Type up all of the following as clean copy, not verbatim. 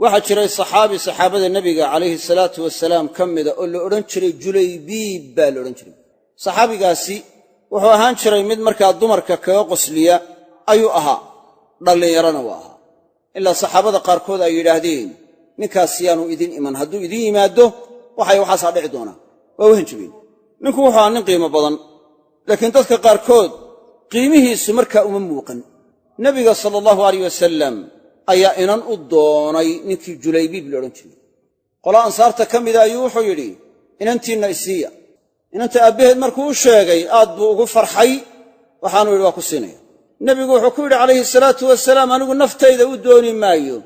waxaa jiray saxaabi saxaabada nebiga calayhi salaatu wasalaam ka mida oo la odhan jiray julaybiib baa la odhan jiray. saxaabigaasi wuxuu ahaan jiray mid markaa dumarka kaga qosliya ayuu ahaa, dhallinyarana waa ahaa. ilaa saxaabada qaarkood ay yidhaahdeen ninkaas yaanu idin iman, hadduu idin yimaaddo waxaasaa dhici doonaa, waa u hanjabeen. ninku wuxuu ahaa nin qiimo badan, laakiin dadka qaarkood qiimihiisu markaa uma muuqan. nebiga sala allahu alayh wasalam ayaa inan u doonay ninkii julaybiib la odhan jiray. qola ansaarta ka mida ayuu wuxuu yidhi, inantiinna isiiya. inanta aabbaheed markuu u sheegay aad buu ugu farxay, waxaanuu yidhi waa ku siinaya. nebigu wuxuu ku yidhi calayhi salaatu wasalaam, anigu naftayda u dooni maayo,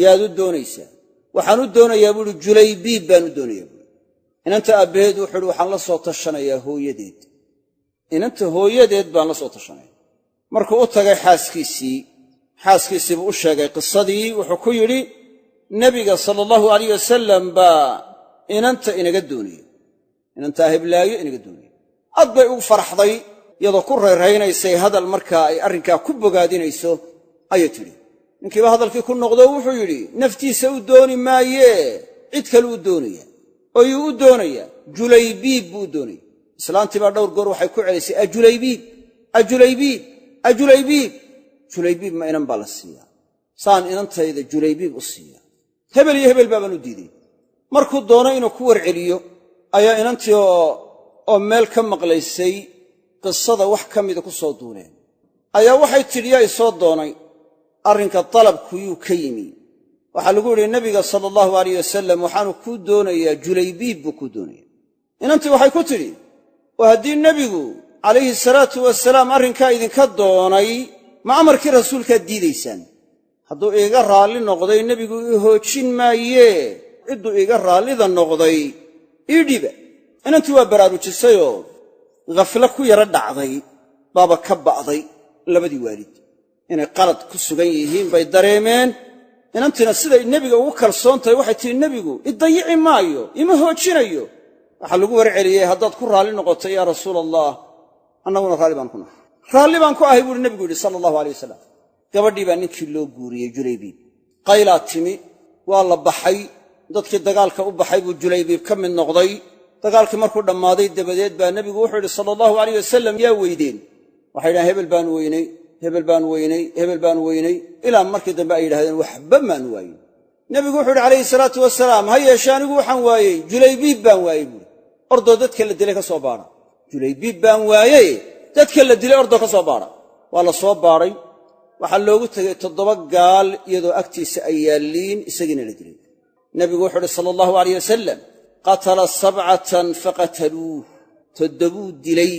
yaad u doonaysaa? waxaan u doonayaa buuhi julaybiib baan u doonayaa buui. inanta aabbaheed wuxuu yidhi waxaan la soo tashanayaa hooyadeed. inanta hooyadeed baan la soo tashanaya. markuu u tagay xaaskiisii buu u sheegay qisadii. wuxuu ku yidhi, nebiga sala allahu alayh wasalam baa inanta inaga doonaya, inantaa heblaayo inaga doonaya. aad bay ugu faraxday, iyadoo ku rayraynaysay hadal markaa ay arrinkaa ku bogaadinayso ayay tidhi. ninkiiba hadalkii ku noqdo wuxuu yidhi, naftiisa u dooni maayee cid kale u doonaya. oo yuu u doonaya? julaybiib buu u doonaya. islaantii baa dhowr goor waxay ku celisay, ajulaybiib, ajulaybiib, ajulaybiib. julaybiib ma inan baa la siiyaa? saan inantayda julaybiib u siiya? hebel iyo hebel baabaan u diiday. markuu doonay inuu ku warceliyo ayaa inantii oo meel ka maqlaysay qisada wax ka mida ku soo duuneen, ayaa waxay tidhi, yaa isoo doonay? arrinka dalabkuyuu ka yimi. waxaa lagu yidhi, nebiga sala allahu alayh wasalam waxaanu kuu doonayaa julaybiib buu kuu doonaya. inantii waxay ku tidhi, oo haddii nebigu calayhi salaatu wasalaam arrinkaa idinka doonay, ma amarkii rasuulkaad diidaysaan? hadduu iiga raalli noqday nebigu ii hoojin maayee, cidduu iiga raallida noqday ii dhiba. inantii waa baraarujisayoo khaflo ku yara dhacday baaba ka ba'day. labadii waalid inay qalad ku sugan yihiin bay dareemeen. inantiina siday nebiga ugu kalsoon tahay waxay tihi, nebigu idayici maayo, ima hoojinayo. waxaa lagu warceliyey, haddaad ku raalli noqoto yaa rasuula allah, annaguna raalli baan ku nahay. raalli baan ku ahay buuhi nebigu yidhi sala allahu alay wasalam. gabadhii baa ninkii loo guuriyey julaybiib. qaylaa timi, waa la baxay. dadkii dagaalka u baxay buu julaybiib ka mid noqday. dagaalkii markuu dhammaaday dabadeed baa nebigu wuxuu yidhi sala allahu alayh wasalam, yaa weydeen? waxay yidhahdeen, hebel baan weynay, hebel baan weynay, hebel baan weynay, ilaa markii dambe ay yidhahdeen waxba maan waayin. nebigu wuxuu yidhi calayhi salaatu wasalaam, ha yeeshe anigu waxaan waayey julaybiib baan waayey buui. ordoo dadka la dilay ka soo baadha. julaybiib baan waayey, dadka la dilay ordoo ka soo baadha. waa la soo baadhay. waxaa loogu tegey 7 gaal iyadoo agtiisa ay yaalliin, isagiina la dilay. nebigu wuxuu uhi sala allahu alayh wasalam, qatala 7 faqataluuh. 7 dilay,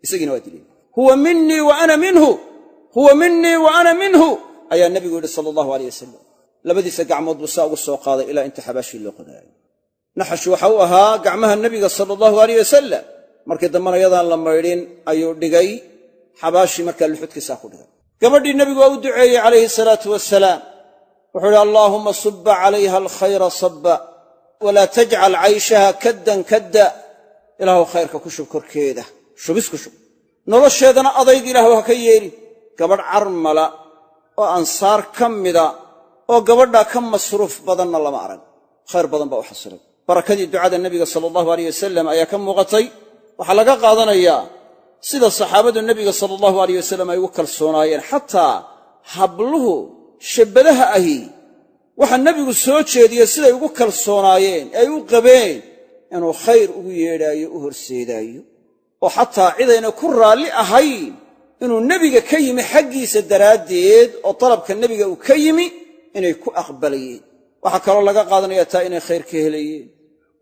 isagiina waa dilay. huwa minii wa ana minhu, huwa minii wa ana minhu, ayaa nebigu yidhi sala allahu alayh wasalam. labadiisa gacmood buu saa ugu soo qaaday ilaa inta xabaashii loo qodaayo. naxashu waxa u ahaa gacmaha nebiga sala allahu alayh wasalam. markii dambana yadaan la maydhin ayuu dhigay xabaashii, markaa luxudkiisaa ku dhigay. gabadhii nebigu waa u duceeyey calayhi salaatu wasalaam. wuxuu idhi, allaahumma subba calayha alkhayra sabba walaa tajcal cayshaha kaddan kadda. ilaahu khayrka ku shub korkeeda, shubis ku shub. nolosheedana adayg ilaahu ha ka yeelin. gabadh carmala oo ansaar ka mida oo gabadhaa ka masruuf badanna lama arag. khayr badan baa u xasilay. barakadii ducada nebiga sala allahu alayh wasalam ayaa ka muuqatay. waxaa laga qaadanayaa sida saxaabadu nebiga sala allahu alayh wasalam ay ugu kalsoonaayeen. xataa habluhu shabbadaha ahi waxa nebigu soo jeediyey siday ugu kalsoonaayeen ee ay u qabeen inuu khayr ugu yeedhaayo, u horseedaayo. oo xataa cidayna ku raalli ahayn inuu nebiga ka yimi xaggiisa daraaddeed oo dalabka nebiga uu ka yimi inay ku aqbalayeen. waxaa kaloo laga qaadanayaa taa inay khayr ka helayeen.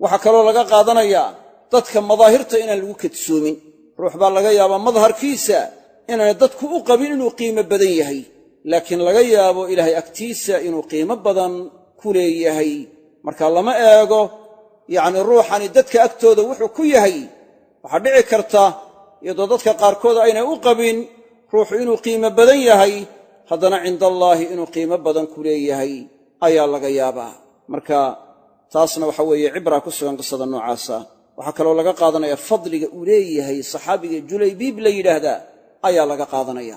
waxaa kaloo laga qaadanayaa dadka madaahirta inaan lagu kadsoomin. ruux baa laga yaabaa madharkiisa inaanay dadku u qabin inuu qiimo badan yahay, laakiin laga yaabo ilaahay agtiisa inuu qiimo badan ku leeyahay. marka lama eego yacnii ruuxani dadka agtooda wuxuu ku yahay. waxaa dhici karta iyadoo dadka qaarkood aynay u qabin ruuxu inuu qiimo badan yahay, haddana cindallaahi inuu qiimo badan ku leeyahay ayaa laga yaabaa. marka taasna waxa weeye cibraa ku sugan qisada noocaasa. waxaa kaloo laga qaadanaya fadliga uu leeyahay saxaabiga julaybiib la yidhaahdaa ayaa laga qaadanaya.